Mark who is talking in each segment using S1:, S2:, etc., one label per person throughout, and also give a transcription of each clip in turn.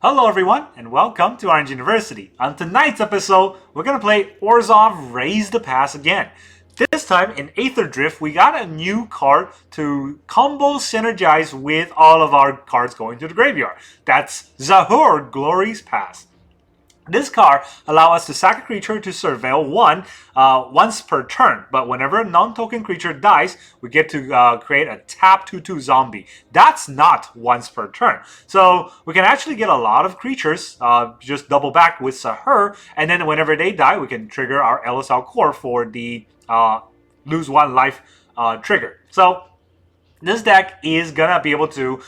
S1: Hello everyone, and welcome to Orange University. On tonight's episode, we're going to play Orzhov Raise the Pass again. This time in Aetherdrift, we got a new card to combo synergize with all of our cards going to the graveyard. That's Zahur, Glory's Pass. This card allows us to sack a creature to surveil one once per turn, but whenever a non-token creature dies, we get to create a tap 2/2 zombie. That's not once per turn. So we can actually get a lot of creatures just double back with Zahur, and then whenever they die, we can trigger our il-Kor for the lose one life trigger. So this deck is gonna be able to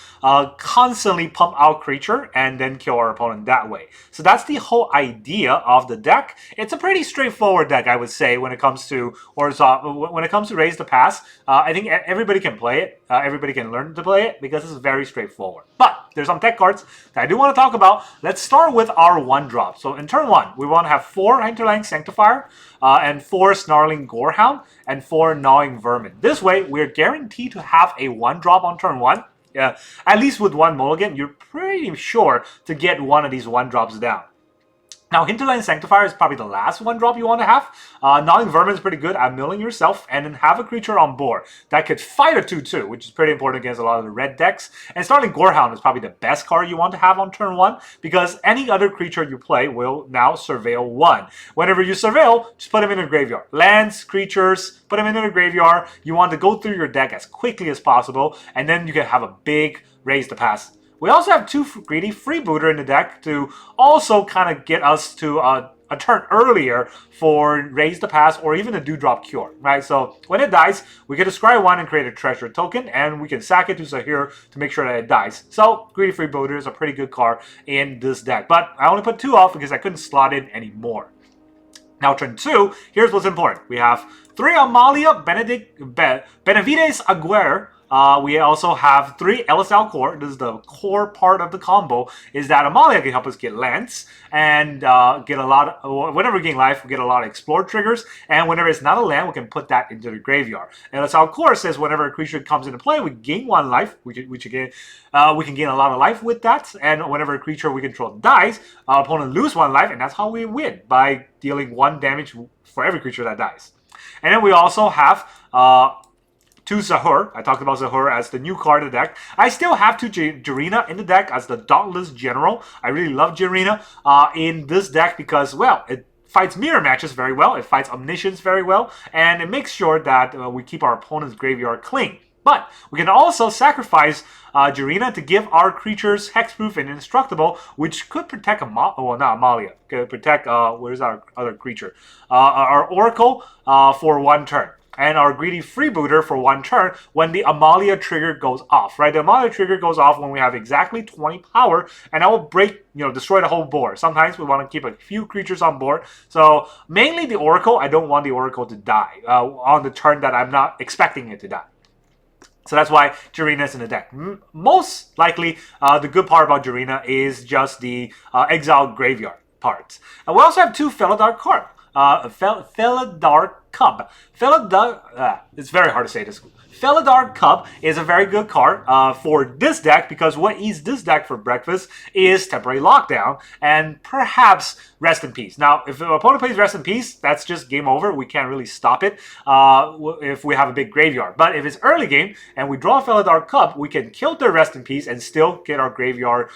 S1: constantly pump out creature and then kill our opponent that way. So that's the whole idea of the deck. It's a pretty straightforward deck, I would say, when it comes to Raise the Pass. I think everybody can play it. Everybody can learn to play it because it's very straightforward. But there's some tech cards that I do want to talk about. Let's start with our 1-drop. So in turn 1, we want to have 4 Hinterland Sanctifier and 4 Snarling Gorehound and 4 Gnawing Vermin. This way, we're guaranteed to have a 1-drop on turn 1. Yeah, at least with 1 mulligan, you're pretty sure to get one of these 1-drops down. Now, Hinterland Sanctifier is probably the last 1-drop you want to have. Gnawing Vermin is pretty good at milling yourself and then have a creature on board that could fight a 2/2, which is pretty important against a lot of the red decks. And Snarling Gorehound is probably the best card you want to have on turn 1 because any other creature you play will now surveil 1. Whenever you surveil, just put them in the graveyard. Lands, creatures, put them in the graveyard. You want to go through your deck as quickly as possible, and then you can have a big Raise the Pass. We also have 2 Greedy Freebooter in the deck to also kind of get us to a turn earlier for Raise the Pass or even a Dewdrop Cure, right? So when it dies, we get to scry 1 and create a treasure token, and we can sack it to Zahur to make sure that it dies. So Greedy Freebooter is a pretty good card in this deck, but I only put 2 off because I couldn't slot in anymore. Now turn 2, here's what's important. We have 3 Amalia, Benavides, Aguirre. We also have 3 il-Kor. This is the core part of the combo, is that Amalia can help us get lands and get a lot of, whenever we gain life, we get a lot of explore triggers, and whenever it's not a land, we can put that into the graveyard. il-Kor says whenever a creature comes into play, we gain 1 life, we can gain a lot of life with that, and whenever a creature we control dies, our opponent lose 1 life, and that's how we win, by dealing 1 damage for every creature that dies. And then we also have 2 Zahur. I talked about Zahur as the new card in the deck. I still have 2 Jirina in the deck as the Dauntless General. I really love Jirina in this deck because, well, it fights mirror matches very well, it fights omniscience very well, and it makes sure that we keep our opponent's graveyard clean. But we can also sacrifice Jirina to give our creatures hexproof and indestructible, which could protect Amalia. Could protect, where's our other creature? Our Oracle for 1 turn. And our Greedy Freebooter for 1 turn when the Amalia trigger goes off, right? The Amalia trigger goes off when we have exactly 20 power, and that will destroy the whole board. Sometimes we want to keep a few creatures on board. So mainly the Oracle, I don't want the Oracle to die on the turn that I'm not expecting it to die. So that's why Jirina's in the deck. Most likely, the good part about Jirina is just the exiled graveyard part. And we also have 2 Felidar Cub. Felidar Cub. It's very hard to say this. Felidar Cub is a very good card for this deck because what eats this deck for breakfast is Temporary Lockdown and perhaps Rest in Peace. Now, if the opponent plays Rest in Peace, that's just game over. We can't really stop it if we have a big graveyard. But if it's early game and we draw Felidar Cub, we can kill their Rest in Peace and still get our graveyard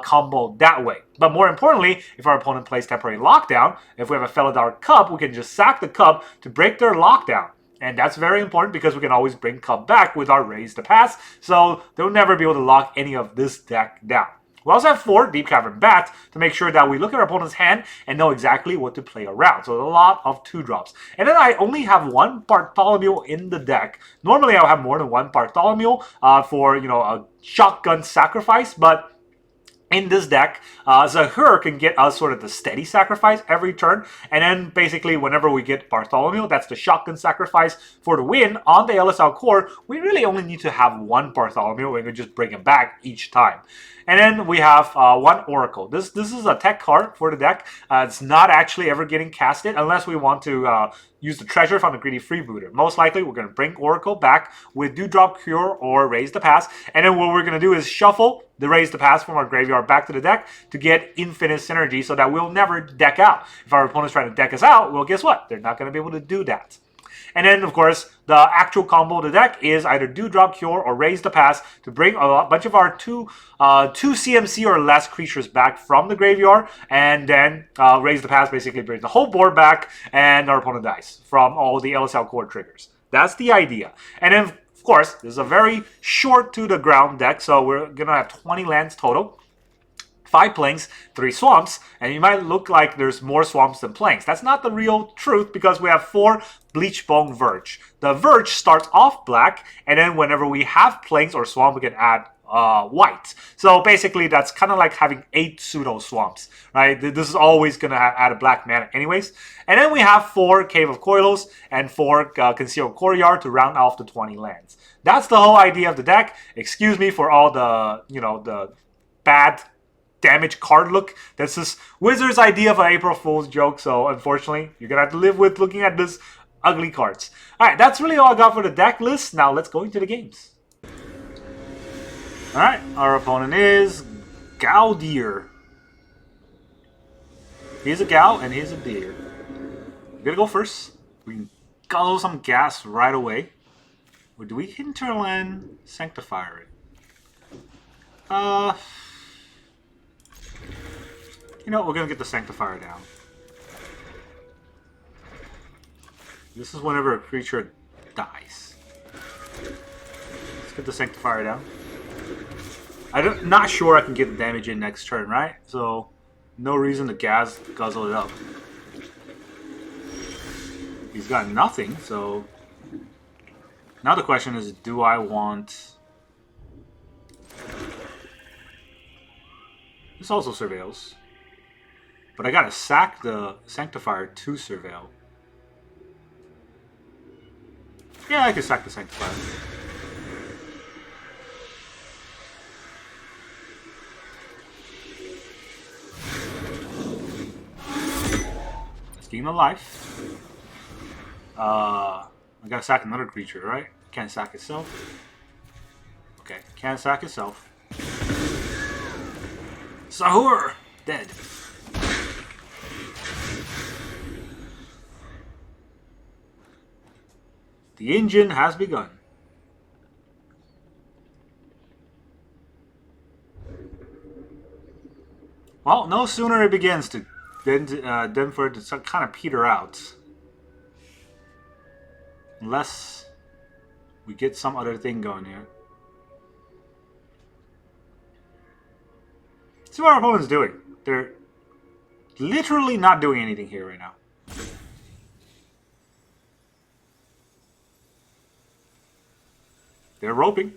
S1: combo that way. But more importantly, if our opponent plays Temporary Lockdown, if we have a Felidar Cub, we can just sack the Cub to break their lockdown. And that's very important because we can always bring Cub back with our Raise the Pass, so they'll never be able to lock any of this deck down. We also have 4 Deep-Cavern Bat to make sure that we look at our opponent's hand and know exactly what to play around. So a lot of 2-drops. And then I only have 1 Bartolomé in the deck. Normally I'll have more than 1 Bartolomé for, a shotgun sacrifice, but in this deck, Zahur can get us sort of the steady sacrifice every turn, and then basically whenever we get Bartolomé, that's the shotgun sacrifice for the win on the il-Kor, we really only need to have 1 Bartolomé, we can just bring him back each time. And then we have one Oracle. This is a tech card for the deck. It's not actually ever getting casted unless we want to use the treasure from the Greedy Freebooter. Most likely, we're going to bring Oracle back with Dewdrop Cure or Raise the Pass. And then what we're going to do is shuffle the Raise the Pass from our graveyard back to the deck to get infinite synergy so that we'll never deck out. If our opponent's trying to deck us out, well, guess what? They're not going to be able to do that. And then, of course, the actual combo of the deck is either Dewdrop Cure or Raise the Pass to bring a bunch of our two CMC or less creatures back from the graveyard, and then Raise the Pass basically brings the whole board back, and our opponent dies from all the il-Kor triggers. That's the idea. And then, of course, this is a very short to the ground deck, so we're going to have 20 lands total. 5 plains, 3 swamps, and you might look like there's more swamps than plains. That's not the real truth because we have 4 Bleachbone Verge. The Verge starts off black, and then whenever we have plains or swamp, we can add white. So basically, that's kind of like having 8 pseudo swamps, right? This is always going to add a black mana anyways. And then we have 4 Caves of Koilos and 4 Concealed Courtyard to round off the 20 lands. That's the whole idea of the deck. Excuse me for all the, the bad damage card look. That's this Wizard's idea of an April Fool's joke, so unfortunately, you're going to have to live with looking at this ugly cards. Alright, that's really all I got for the deck list. Now, let's go into the games. Alright, our opponent is Gaudir. He's a Gau, and he's a deer. We're going to go first. We can guzzle some gas right away. Or do we Hinterland Sanctifier it? You know, we're going to get the Sanctifier down. This is whenever a creature dies. Let's get the Sanctifier down. I'm not sure I can get the damage in next turn, right? So, no reason to guzzle it up. He's got nothing, so... Now the question is, do I want... This also surveils. But I gotta sack the Sanctifier to surveil. Yeah, I can sack the Sanctifier. Let's gain a life. I gotta sack another creature, right? Can't sack itself. Okay, can't sack itself. Zahur! Dead. The engine has begun. Well, no sooner it begins than for it to kind of peter out. Unless we get some other thing going here. See what our opponent's doing. They're literally not doing anything here right now. They're roping.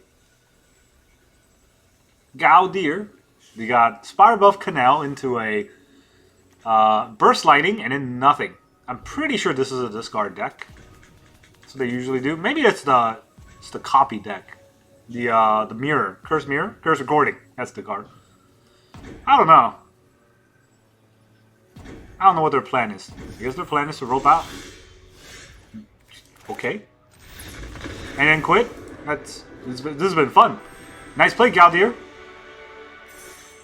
S1: Gaudir. We got Spire Buff Canal into a Burst Lightning and then nothing. I'm pretty sure this is a discard deck. That's what they usually do. Maybe it's the copy deck. The Mirror. Curse Mirror? Curse Recording. That's the card. I don't know. I don't know what their plan is. I guess their plan is to rope out. Okay. And then quit. This has been fun. Nice play, Gaudir.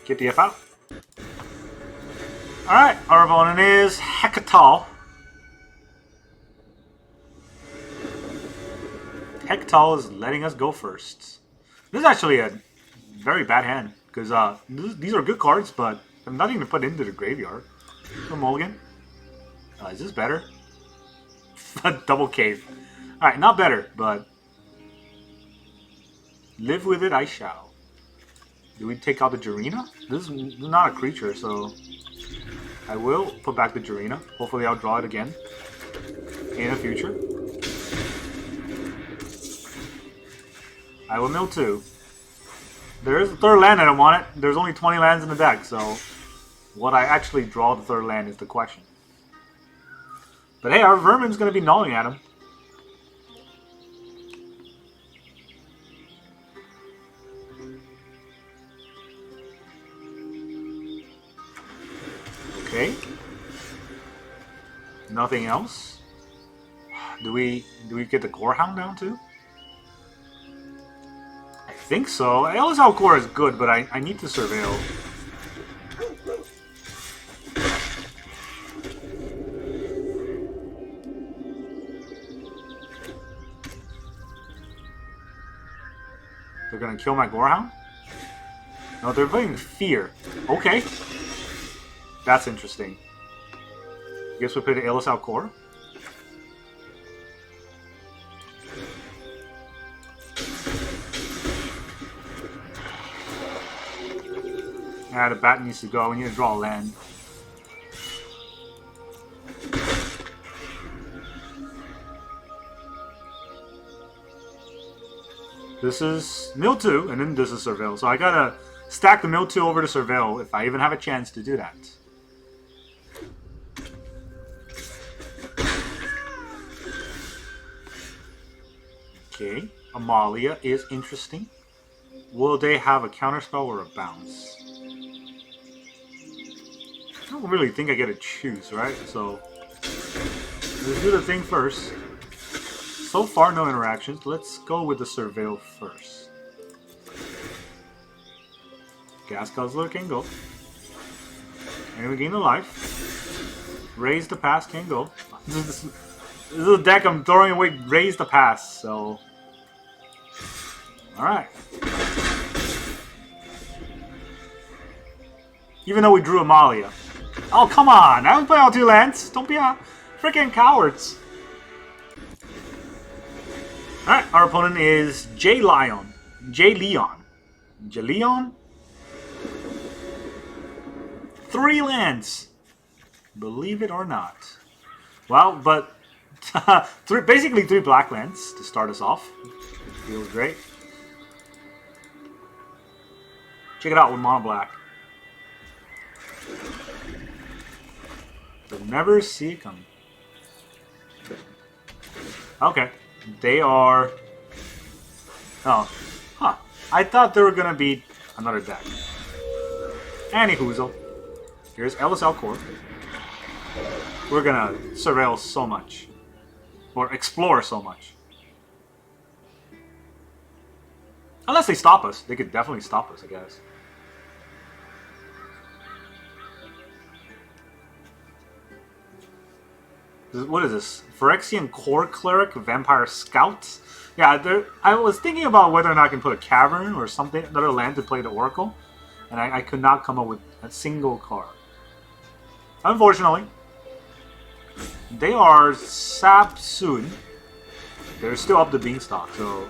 S1: Get the F out. Alright, our opponent is Hekatal. Hekatal is letting us go first. This is actually a very bad hand. Because these are good cards, but I have nothing to put into the graveyard. No mulligan. Is this better? Double cave. Alright, not better, but... Live with it I shall. Do we take out the Jirina? This is not a creature, so... I will put back the Jirina. Hopefully I'll draw it again. In the future. I will mill 2. There is a third land I don't want it. There's only 20 lands in the deck, so... What I actually draw the third land is the question. But hey, our Vermin's going to be gnawing at him. Okay. Nothing else. Do we get the Gorehound down too? I think so. Elas il-Kor is good, but I need to surveil. They're gonna kill my Gorehound? No, they're playing Fear. Okay. That's interesting. Guess we play the Elas il-Kor. Ah, the bat needs to go. We need to draw a land. This is mill 2, and then this is surveil. So I gotta stack the mill 2 over to surveil if I even have a chance to do that. Okay, Amalia is interesting. Will they have a counterspell or a bounce? I don't really think I get to choose, right? So let's do the thing first. So far, no interactions. Let's go with the surveil first. Gas Guzzler can go. And we gain a life. Raise the pass can go. This is a deck I'm throwing away. Raise the pass, so. Alright. Even though we drew Amalia. Oh, come on! I haven't played all 2 lands! Don't be a freaking cowards! Alright, our opponent is J. Leon. J. Leon. 3 lands! Believe it or not. Well, but basically 3 black lands to start us off. It feels great. Check it out with mono black. You'll never see it coming. Okay. They are... Oh. Huh. I thought they were gonna be another deck. Anyhoozle. Here's Elas il-Kor. We're gonna surveil so much. Or explore so much. Unless they stop us. They could definitely stop us, I guess. What is this? Phyrexian Core Cleric, Vampire Scout? Yeah, I was thinking about whether or not I can put a Cavern or something, another land to play the Oracle. And I could not come up with a single card. Unfortunately, they are sapped soon. They're still up the beanstalk, so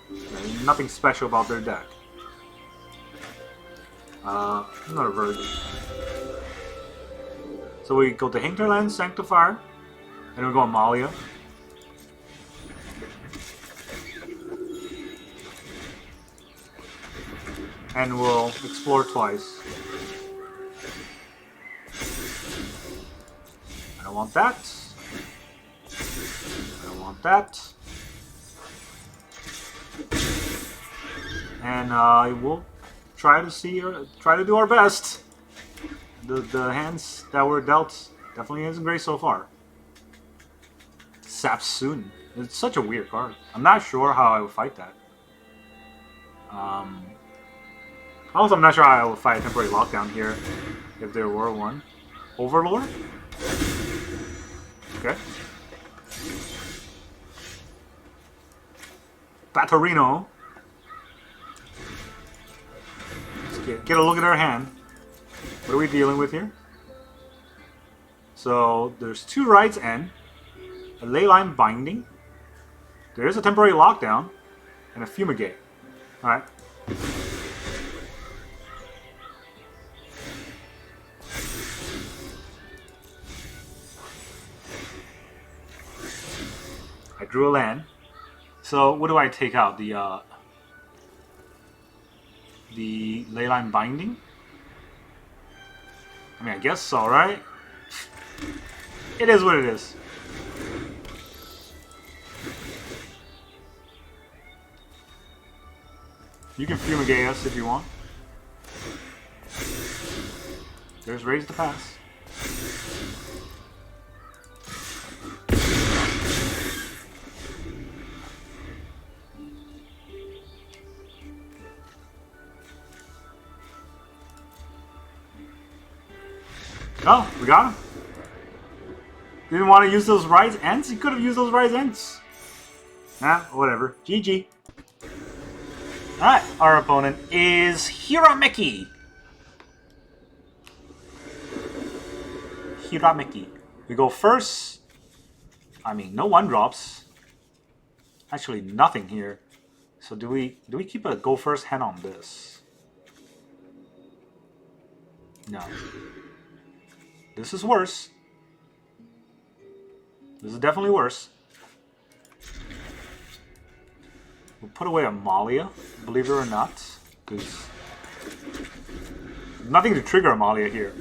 S1: there's nothing special about their deck. Another Verge. So we go to Hinterland Sanctifier, and we go Amalia. And we'll explore twice. I don't want that. I don't want that. And we'll try to do our best. The hands that were dealt definitely isn't great so far. Sapsoon. It's such a weird card. I'm not sure how I would fight that. Also, I'm not sure how I would fight a temporary lockdown here, if there were one. Overlord? Okay. Batorino. Let's get a look at our hand. What are we dealing with here? So, there's 2 Rights End, a Leyline Binding, there is a temporary lockdown, and a Fumigate. Alright. I drew a land. So, what do I take out? The Leyline Binding? I mean, I guess so, right? It is what it is. You can fumigate us if you want. There's Raise the Pass. Oh, we got him. Didn't want to use those Rise Ents? He could have used those Rise Ents. Nah, whatever. GG. Alright, our opponent is Hirameki. Hirameki. We go first. I mean, no 1-drops. Actually, nothing here. So do we keep a go first hand on this? No. This is worse. This is definitely worse. We'll put away Amalia, believe it or not, because nothing to trigger Amalia here.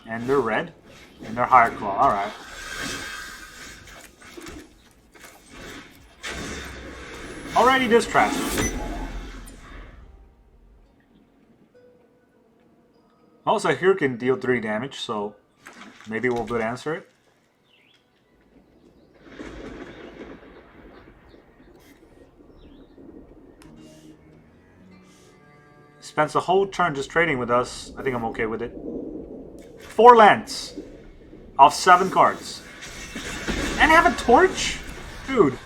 S1: And they're red, and they're higher claw. All right. Already this trash. Also, here can deal 3 damage, so maybe we'll good answer it. Spends the whole turn just trading with us. I think I'm okay with it. 4 lands off 7 cards. And have a torch? Dude.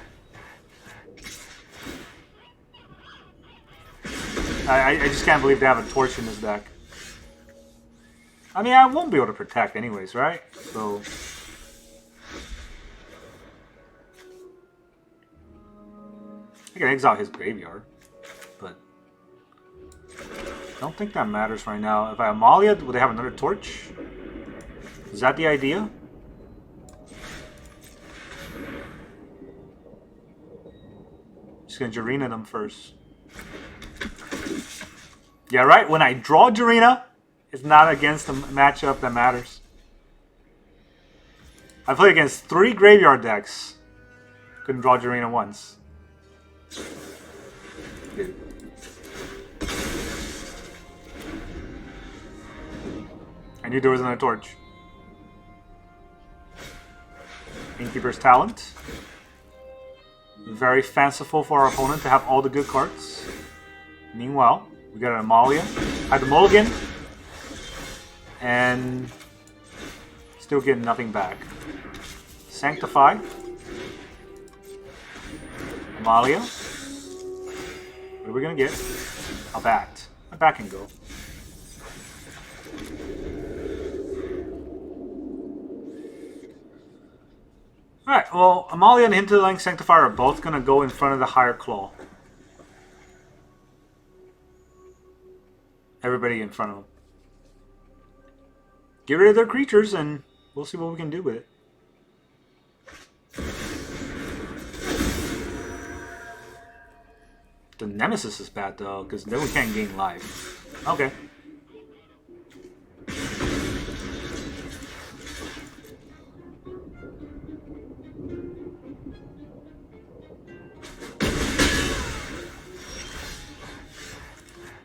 S1: I just can't believe they have a torch in this deck. I mean, I won't be able to protect anyways, right? So... I can exile his graveyard, but... I don't think that matters right now. If I Amalia, would they have another torch? Is that the idea? Just gonna Jirina them first. Yeah, right? When I draw Jirina, it's not against the matchup that matters. I played against 3 graveyard decks. Couldn't draw Jirina once. Dude. I knew there was another torch. Innkeeper's Talent. Very fanciful for our opponent to have all the good cards. Meanwhile, we got an Amalia. Had the mulligan. And still getting nothing back. Sanctify. Amalia. What are we gonna get? A bat. A bat can go. Alright, well, Amalia and Hinterland Sanctifier are both gonna go in front of the higher claw. Everybody in front of them. Get rid of their creatures and we'll see what we can do with it. The Nemesis is bad though, because then we can't gain life. Okay.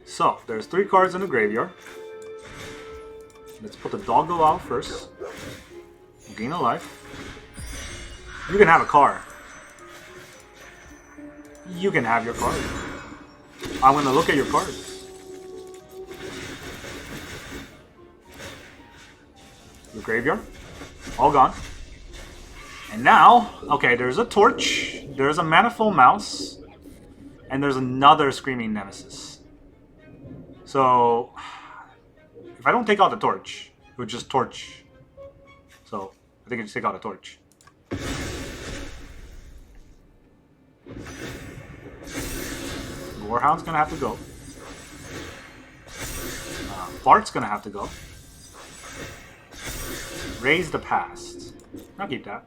S1: So, there's 3 cards in the graveyard. Let's put the doggo out first. Gain a life. You can have a card. You can have your card. I'm gonna look at your cards. The graveyard. All gone. And now, okay, there's a torch. There's a Manifold Mouse. And there's another Screaming Nemesis. So, if I don't take out the torch, it would just torch. So, I think I just take out a torch. Gorehound's gonna have to go. Bart's gonna have to go. Raise the Past. I'll keep that.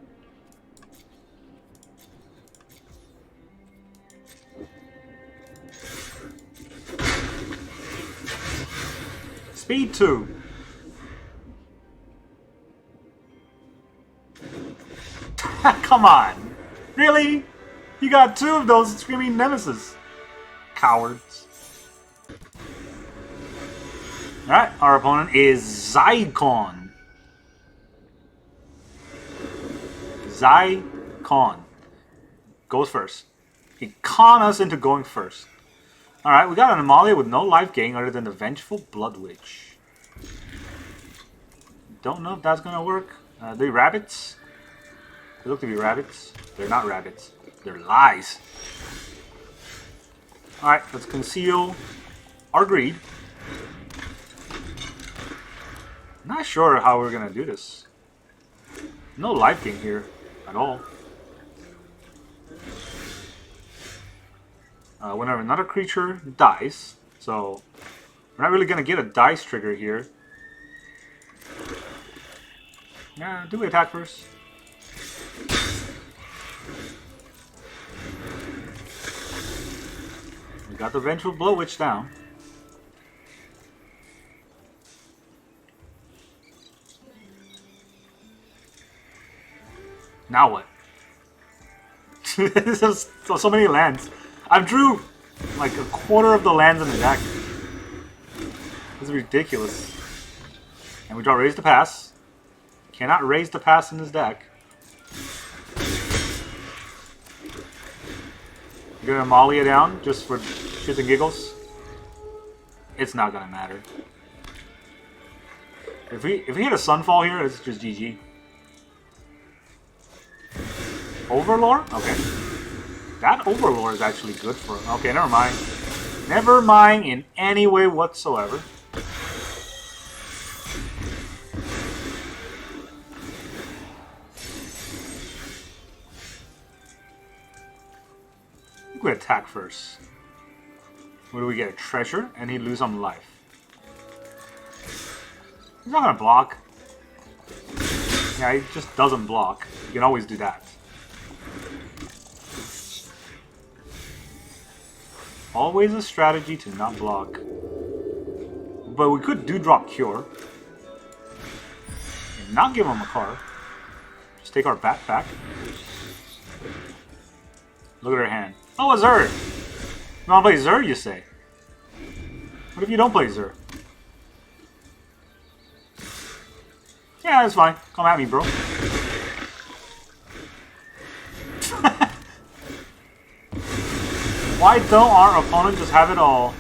S1: Speed 2. Come on. Really? You got 2 of those Screaming Nemesis. Cowards. Alright, our opponent is Zycon. Zycon goes first. He conned us into going first. Alright, we got an Amalia with no life gain other than the Vengeful Blood Witch. Don't know if that's gonna work. Are they rabbits? They look to be rabbits. They're not rabbits. They're lies. Alright, let's conceal our greed. Not sure how we're gonna do this. No life gain here at all. Whenever another creature dies, so we're not really gonna get a dice trigger here. Yeah, do we attack first? We got the Vengeful Blood Witch down. Now what? There's so many lands. I've drew like a quarter of the lands in the deck. This is ridiculous. And we draw Raise the Pass. Cannot raise the pass in this deck. Get Amalia down just for shits and giggles. It's not gonna matter. If we hit a Sunfall here, it's just GG. Overlord? Okay. That Overlord is actually good for... Okay, never mind. Never mind in any way whatsoever. I think we attack first. What do we get? A treasure, and he lose some life. He's not gonna block. Yeah, he just doesn't block. You can always do that. Always a strategy to not block. But we could Dewdrop Cure. And not give him a card. Just take our bat back. Look at her hand. Oh, a Zahur! You wanna play Zahur, you say? What if you don't play Zahur? Yeah, that's fine. Come at me, bro. Why don't our opponent just have it all?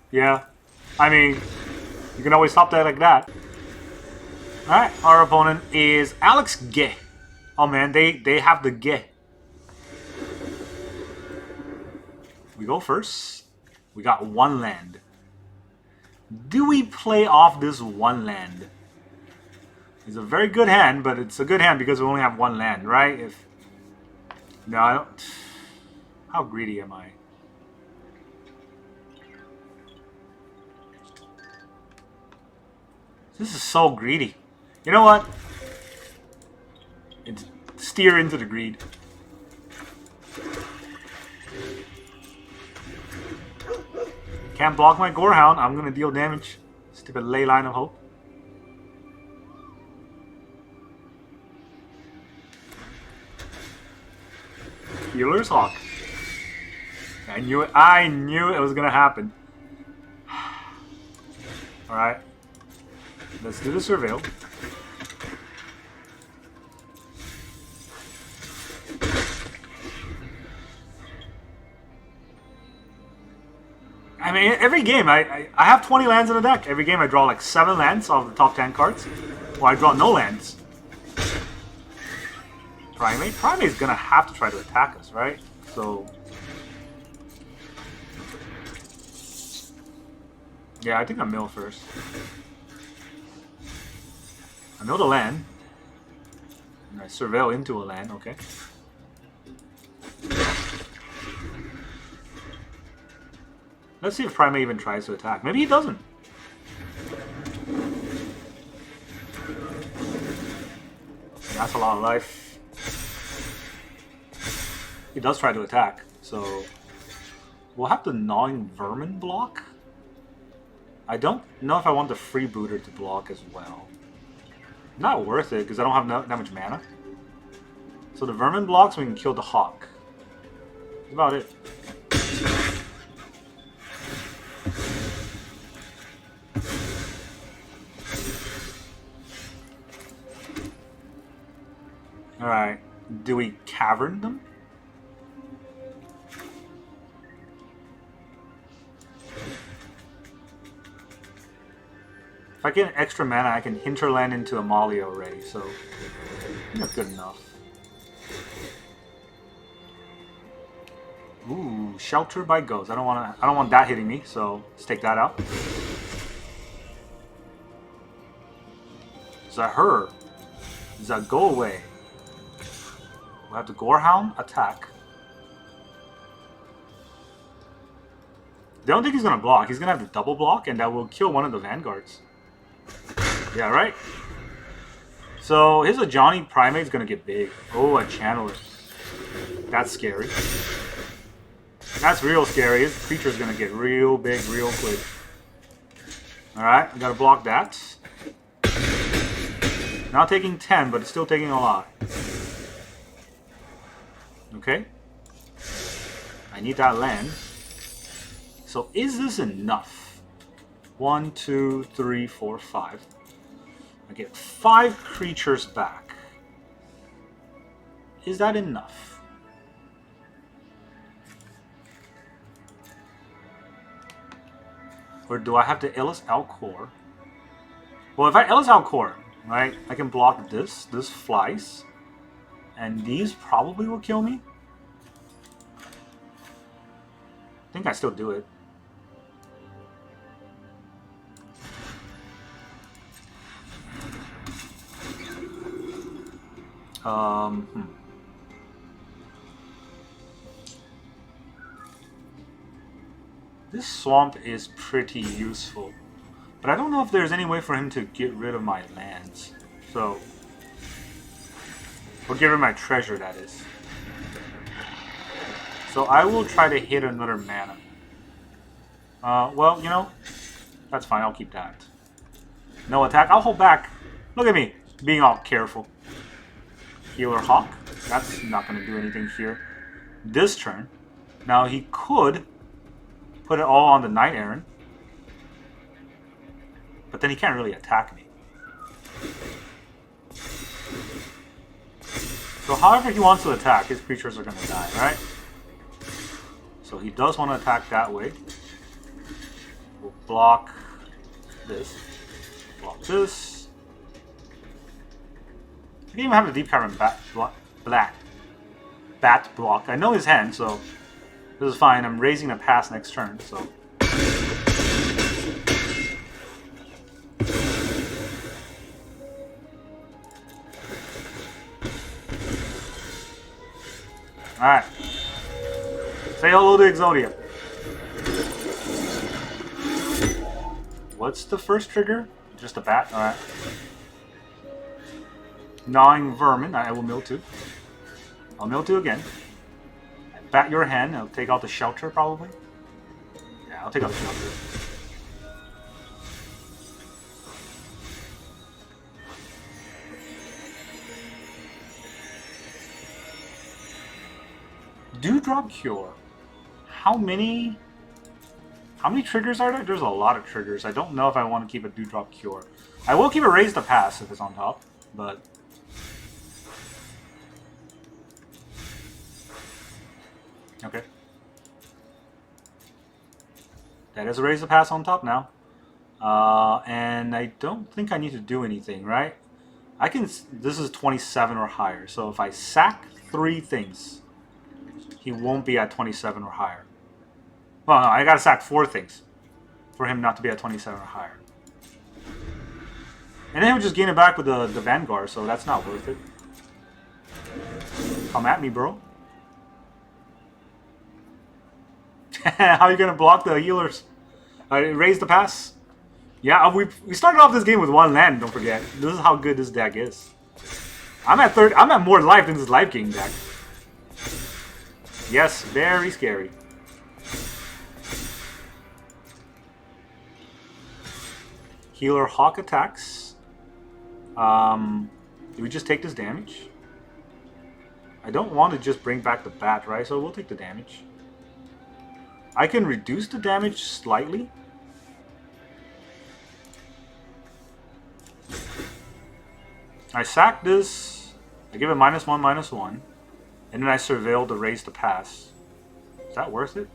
S1: Yeah. I mean, you can always stop that like that. Alright, our opponent is Alex Ge. Oh man, they have the Ge. We go first. We got one land. Do we play off this one land? It's a very good hand, but it's a good hand because we only have one land, right? If no, I don't. How greedy am I? This is so greedy. You know what? It's steer into the greed. Can't block my Gorehound. I'm gonna deal damage. Stupid Ley Line of Hope. Healer's Hawk. I knew it. I knew it was gonna happen. Alright. Let's do the surveil. I mean, every game, I have 20 lands in the deck. Every game I draw like 7 lands off the top 10 cards. Or I draw no lands. Primate? Primate's gonna have to try to attack us, right? So... yeah, I think I mill first. I mill the land. And I surveil into a land, okay. Let's see if Primate even tries to attack. Maybe he doesn't. That's a lot of life. He does try to attack, so we'll have the Gnawing Vermin block. I don't know if I want the Freebooter to block as well. Not worth it because I don't have that much mana. So the Vermin blocks, we can kill the Hawk. That's about it. Do we cavern them? If I get an extra mana, I can hinterland into Amalia already, so I think that's good enough. Ooh, shelter by ghosts. I don't want that hitting me, so let's take that out. Zahur. Go away. We have the Gorehound attack. I don't think he's gonna block. He's gonna have the double block, and that will kill one of the vanguards. Yeah, right? So his Ajani Primate's gonna get big. Oh, a Channeler. That's scary. That's real scary. His creature's gonna get real big real quick. Alright, we gotta block that. Not taking 10, but it's still taking a lot. Okay. I need that land. So is this enough? 1, 2, 3, 4, 5. I get 5 creatures back. Is that enough? Or do I have to Elas il-Kor? Well, if I Elas il-Kor, right, I can block this. This flies. And these probably will kill me. I think I still do it. This swamp is pretty useful. But I don't know if there's any way for him to get rid of my lands. So... or get rid of my treasure, that is. So I will try to hit another mana. Well, you know, that's fine. I'll keep that. No attack. I'll hold back. Look at me, being all careful. Healer Hawk. That's not going to do anything here. This turn. Now he could put it all on the Knight Errant. But then he can't really attack me. So however he wants to attack, his creatures are going to die, right? So he does want to attack that way. We'll block this. Block this. I can even have the Deep-Cavern Bat block. I know his hand, so this is fine. I'm raising a pass next turn, so... Alright. Say hello to Exodia. What's the first trigger? Just a bat? Alright. Gnawing Vermin. I will mill 2. I'll mill 2 again. Bat your hand. I'll take out the shelter, probably. Yeah, I'll take out the shelter. Dewdrop Cure. How many triggers are there? There's a lot of triggers. I don't know if I want to keep a Dewdrop Cure. I will keep a Raise the Pass if it's on top, but... okay. That is a Raise the Pass on top now. And I don't think I need to do anything, right? I can... this is 27 or higher, so if I sack 3 things... he won't be at 27 or higher. Well, no, I gotta sack 4 things for him not to be at 27 or higher. And then he'll just gain it back with the Vanguard, so that's not worth it. Come at me, bro. How are you gonna block the healers? Raise the pass? Yeah, we started off this game with 1 land, don't forget. This is how good this deck is. I'm at more life than this life gain deck. Yes, very scary. Healer Hawk attacks. Do we just take this damage? I don't want to just bring back the bat, right? So we'll take the damage. I can reduce the damage slightly. I sack this. I give it -1/-1. And then I surveil to raise the pass. Is that worth it?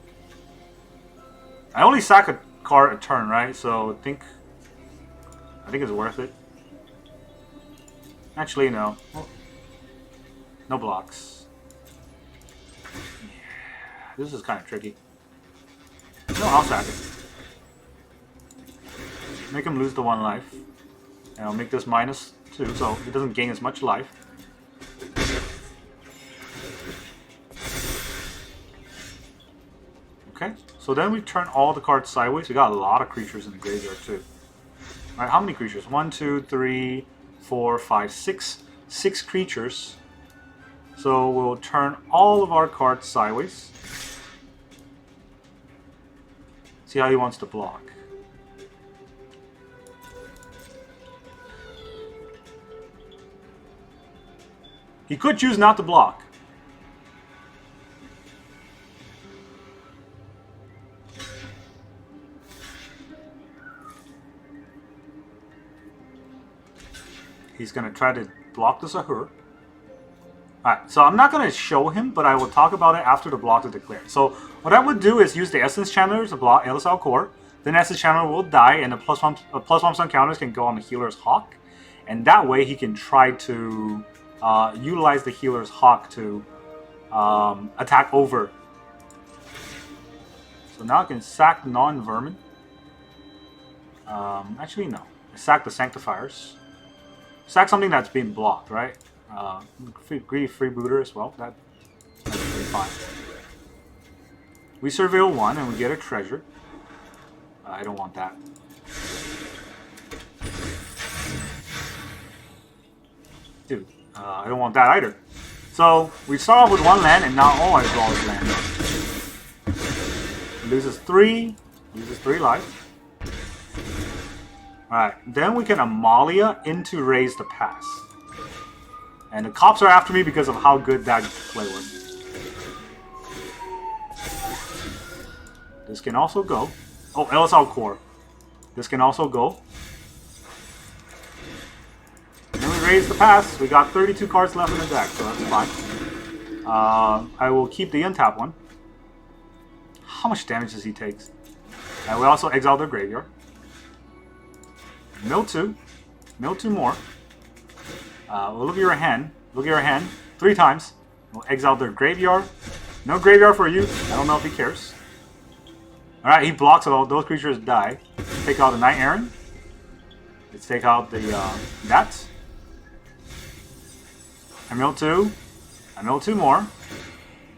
S1: I only sack a card a turn, right? So I think it's worth it. Actually, no. No blocks. Yeah, this is kind of tricky. No, I'll sack it. Make him lose the 1 life. And I'll make this -2, so he doesn't gain as much life. Okay, so then we turn all the cards sideways. We got a lot of creatures in the graveyard too. Alright, how many creatures? 1, 2, 3, 4, 5, 6. 6 creatures. So we'll turn all of our cards sideways. See how he wants to block. He could choose not to block. He's going to try to block the Zahur. Alright, so I'm not going to show him, but I will talk about it after the block is declared. So what I would do is use the Essence Channeler to block Elas il-Kor. Then Essence Channeler will die, and the +1 counters can go on the healer's Hawk. And that way he can try to utilize the healer's Hawk to attack over. So now I can sack Gnawing Vermin. Actually, no. I sack the Sanctifiers. Sack something that's being blocked, right? Greedy Freebooter as well. That's pretty fine. We surveil 1 and we get a treasure. I don't want that. Dude, I don't want that either. So we start off with 1 land, and now all I draw is land. He loses 3 life. Alright, then we can Amalia into raise the pass. And the cops are after me because of how good that play was. This can also go. Oh, Elas il-Kor. This can also go. And then we raise the pass. We got 32 cards left in the deck, so that's fine. I will keep the untap one. How much damage does he take? And we also exile their graveyard. Mill 2. Mill 2 more. We'll look at your hand. Look at your hand 3 times. We'll exile their graveyard. No graveyard for you. I don't know if he cares. Alright, he blocks it all. Those creatures die. Take out the Knight Errant. Let's take out the that. I mill 2. I mill 2 more.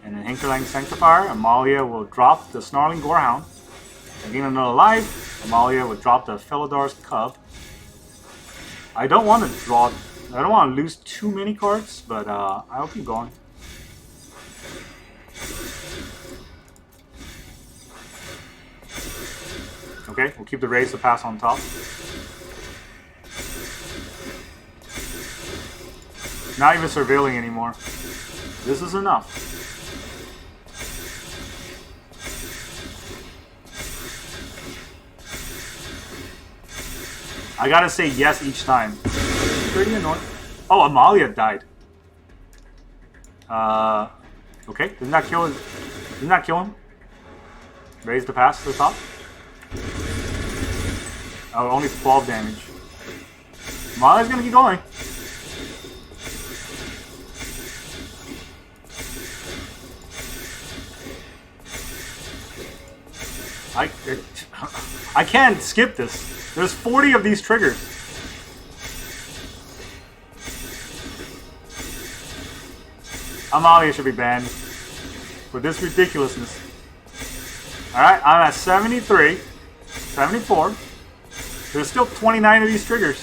S1: And then Hinterland Sanctifier. Amalia will drop the Snarling Gorehound. And gain another life. Amalia will drop the Felidar Cub. I don't want to draw. I don't want to lose too many cards, but I'll keep going. Okay, we'll keep the raise to pass on top. Not even surveilling anymore. This is enough. I gotta say yes each time. Pretty annoying. Oh, Amalia died. Okay, didn't that kill him? Didn't that kill him? Raise the pass to the top. Oh, only 12 damage. Amalia's gonna keep going. I can't skip this. There's 40 of these triggers. Amalia should be banned for this ridiculousness. Alright, I'm at 73, 74. There's still 29 of these triggers.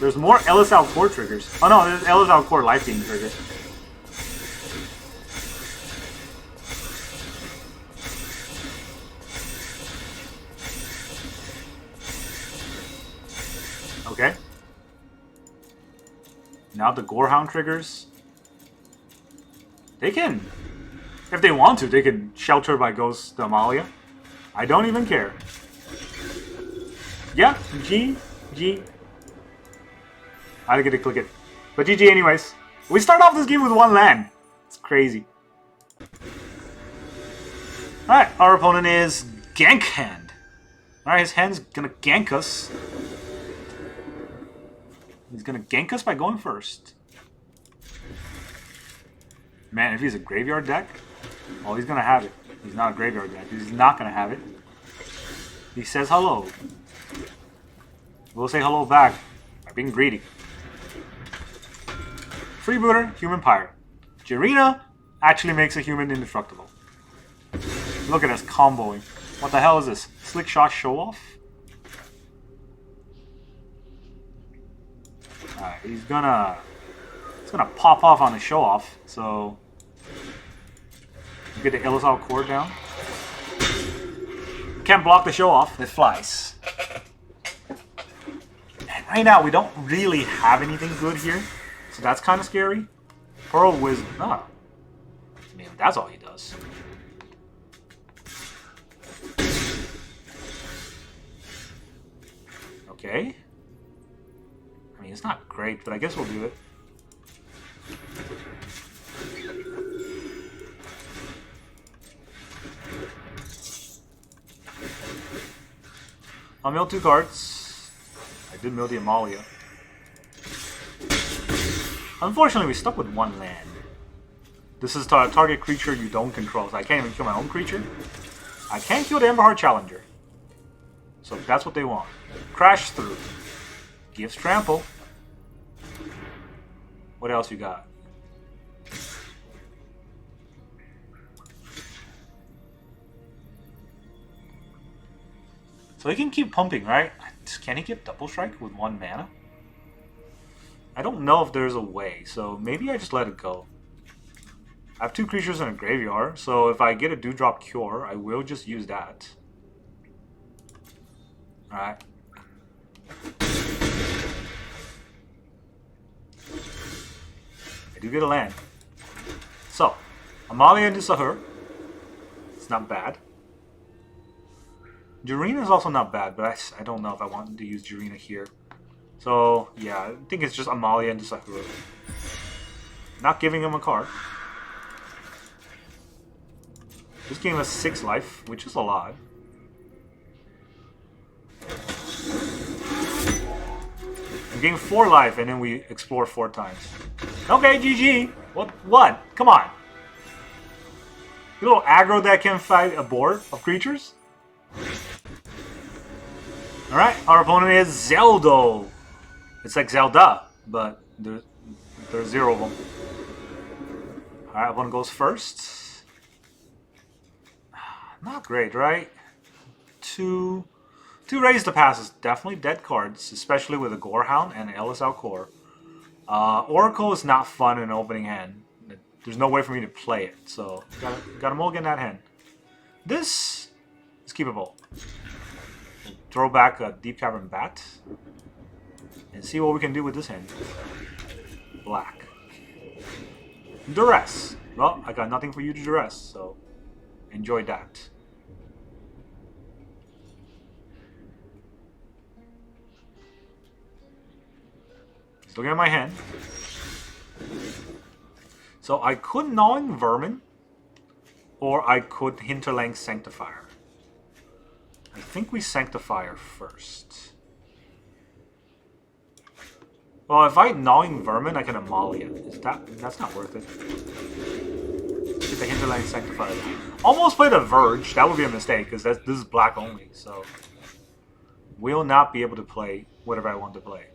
S1: There's more Elas il-Kor triggers. Oh no, there's Elas il-Kor life gain trigger. Okay. Now the Gorehound triggers. They can, if they want to, they can shelter by Ghost Amalia. I don't even care. Yeah, G. I get to click it. But GG anyways. We start off this game with 1 land. It's crazy. Alright, our opponent is Gank Hand. Alright, his hand's gonna gank us. He's gonna gank us by going first. Man, if he's a graveyard deck, well, he's gonna have it. He's not a graveyard deck. He's not gonna have it. He says hello. We'll say hello back by being greedy. Freebooter, human pirate. Jirina actually makes a human indestructible. Look at us comboing. What the hell is this? Slick shot show off? Alright, he's gonna pop off on the show off, so get the il Kor down. Can't block the show off, it flies. And right now we don't really have anything good here, so that's kind of scary. Pearl Wisdom. Oh. I mean, that's all he does. Okay. I mean, it's not great, but I guess we'll do it. I'll mill 2 cards. I did mill the Amalia. Unfortunately, we stuck with 1 land. This is a target creature you don't control, so I can't even kill my own creature. I can't kill the Emberheart Challenger. So that's what they want. Crash through. Gives trample. What else you got? So he can keep pumping, right? Can he get double strike with 1 mana? I don't know if there's a way, so maybe I just let it go. I have 2 creatures in a graveyard, so if I get a Dewdrop Cure, I will just use that. Alright. I do get a land. So, Amalia into Zahur. It's not bad. Jirina is also not bad, but I don't know if I want to use Jirina here. So, yeah, I think it's just Amalia into Zahur. Not giving him a card. This game has 6 life, which is a lot. I'm getting 4 life, and then we explore 4 times. Okay, GG. What? Come on. You little aggro that can fight a board of creatures? Alright, our opponent is Zeldo. It's like Zelda, but there's 0 of them. Alright, opponent goes first. Not great, right? 2 Raise the Pass is definitely dead cards, especially with a Gorehound and an il-Kor. Oracle is not fun in an opening hand. There's no way for me to play it, so gotta mulligan that hand. This is keepable. Throw back a Deep-Cavern Bat and see what we can do with this hand. Black. Duress. Well, I got nothing for you to duress, so enjoy that. Just looking at my hand. So I could Gnawing Vermin, or I could Hinterland Sanctifier. I think we Sanctifier first. Well, if I Gnawing Vermin, I can Amalia. That's not worth it. Get the Hinterland Sanctifier. Almost played a Verge. That would be a mistake, because this is black only, so we'll not be able to play whatever I want to play.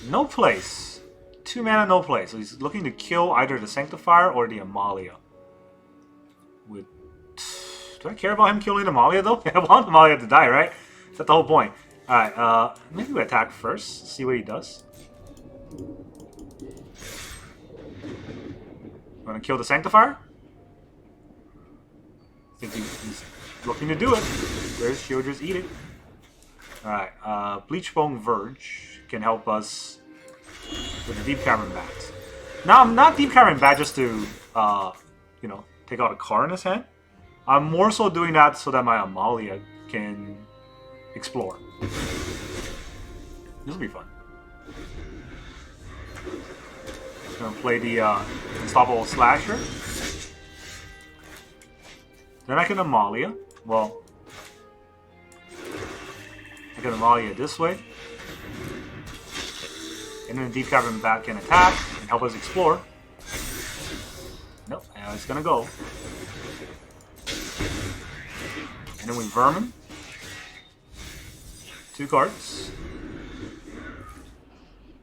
S1: No place. 2 mana, no place. So he's looking to kill either the Sanctifier or the Amalia. Do I care about him killing Amalia though? I want Amalia to die, right? That's the whole point. Alright, maybe we attack first. See what he does. I'm gonna kill the Sanctifier. I think he's looking to do it. There's Shielders eat it. Alright, Bleachbone Verge can help us with the Deep-Cavern Bat. Now, I'm not Deep-Cavern Bat just to, you know, take out a card in his hand. I'm more so doing that so that my Amalia can explore. This will be fun. Gonna play the Unstoppable Slasher. Then I can Amalia. Well, I can Amalia this way. And then the Deep-Cavern Bat can attack and help us explore. Nope, it's gonna go. And then we Vermin. 2 cards.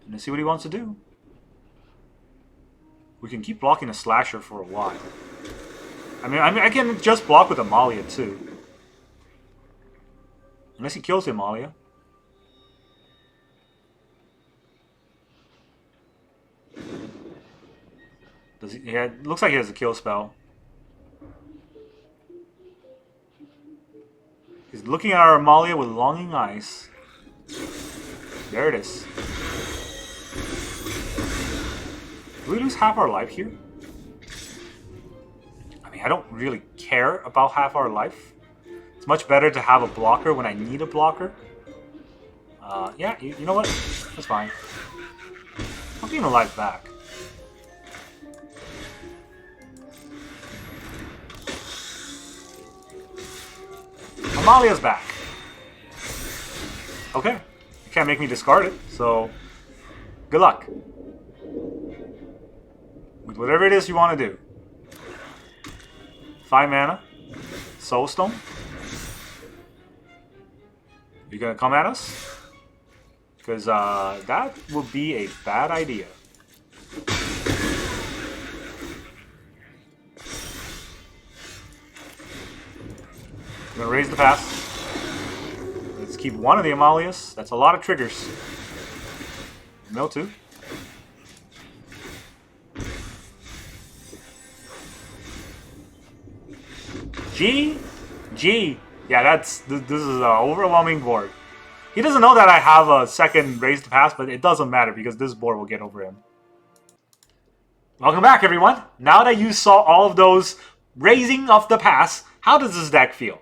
S1: And let's see what he wants to do. We can keep blocking a Slasher for a while. I mean, I can just block with Amalia too. Unless he kills Amalia. Does he? Yeah, it looks like he has a kill spell. He's looking at our Amalia with longing eyes. There it is. Do we lose half our life here? I mean, I don't really care about half our life. It's much better to have a blocker when I need a blocker. Yeah, you know what? That's fine. I'll gain a life back. Amalia's back. Okay. You can't make me discard it, so good luck. With whatever it is you want to do. 5 mana. Soulstone. You gonna come at us? Because that would be a bad idea. I'm gonna raise the pass. Let's keep one of the Amalias. That's a lot of triggers. Mill 2. G. Yeah, this is an overwhelming board. He doesn't know that I have a second raise to pass, but it doesn't matter because this board will get over him. Welcome back, everyone. Now that you saw all of those raising of the pass, how does this deck feel?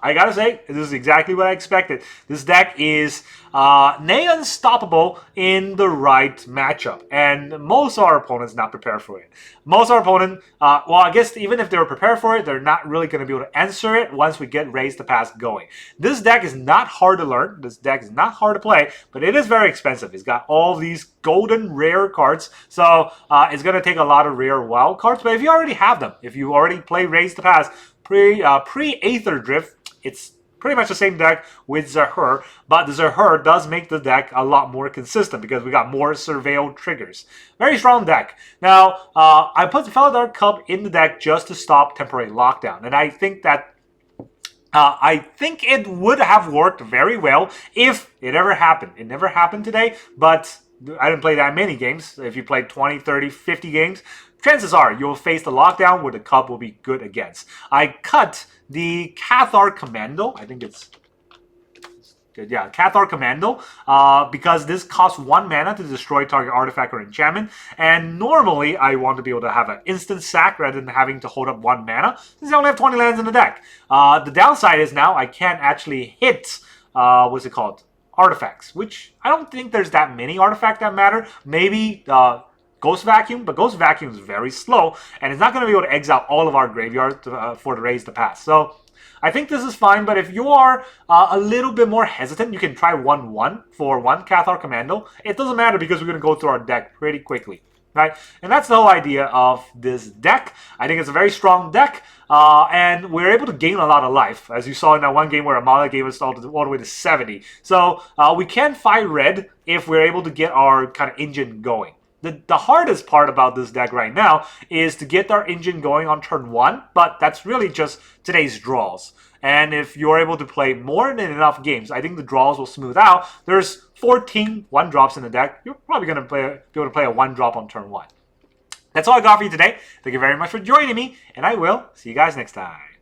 S1: I gotta say, this is exactly what I expected. This deck is near unstoppable in the right matchup. And most of our opponents not prepared for it. Most of our opponents, well, I guess even if they were prepared for it, they're not really going to be able to answer it once we get Raise the Pass going. This deck is not hard to learn. This deck is not hard to play, but it is very expensive. It's got all these golden rare cards, so it's going to take a lot of rare wild cards. But if you already have them, if you already play Raise the Pass pre-Aetherdrift, it's pretty much the same deck with Zahur, but the Zahur does make the deck a lot more consistent because we got more surveil triggers. Very strong deck. Now, I put the Felidar Cub in the deck just to stop temporary lockdown, and I think that it would have worked very well if it ever happened. It never happened today, but I didn't play that many games. If you played 20, 30, 50 games, chances are you'll face the lockdown where the Cub will be good against. I cut the Cathar Commando. I think it's good. Yeah, Cathar Commando. Because this costs 1 mana to destroy target artifact or enchantment. And normally I want to be able to have an instant sack rather than having to hold up 1 mana, since I only have 20 lands in the deck. The downside is now I can't actually hit, what's it called? Artifacts, which I don't think there's that many artifacts that matter. Maybe Ghost Vacuum, but Ghost Vacuum is very slow, and it's not going to be able to exile all of our graveyard for the Raise the Pass. So I think this is fine, but if you are a little bit more hesitant, you can try 1/1 for 1 Cathar Commando. It doesn't matter because we're going to go through our deck pretty quickly, right? And that's the whole idea of this deck. I think it's a very strong deck, and we're able to gain a lot of life, as you saw in that one game where Amalia gave us all the way to 70. So we can fight red if we're able to get our kind of engine going. The hardest part about this deck right now is to get our engine going on turn 1, but that's really just today's draws. And if you're able to play more than enough games, I think the draws will smooth out. There's 14 1-drops in the deck. You're probably going to be able to play a 1-drop on turn 1. That's all I got for you today. Thank you very much for joining me, and I will see you guys next time.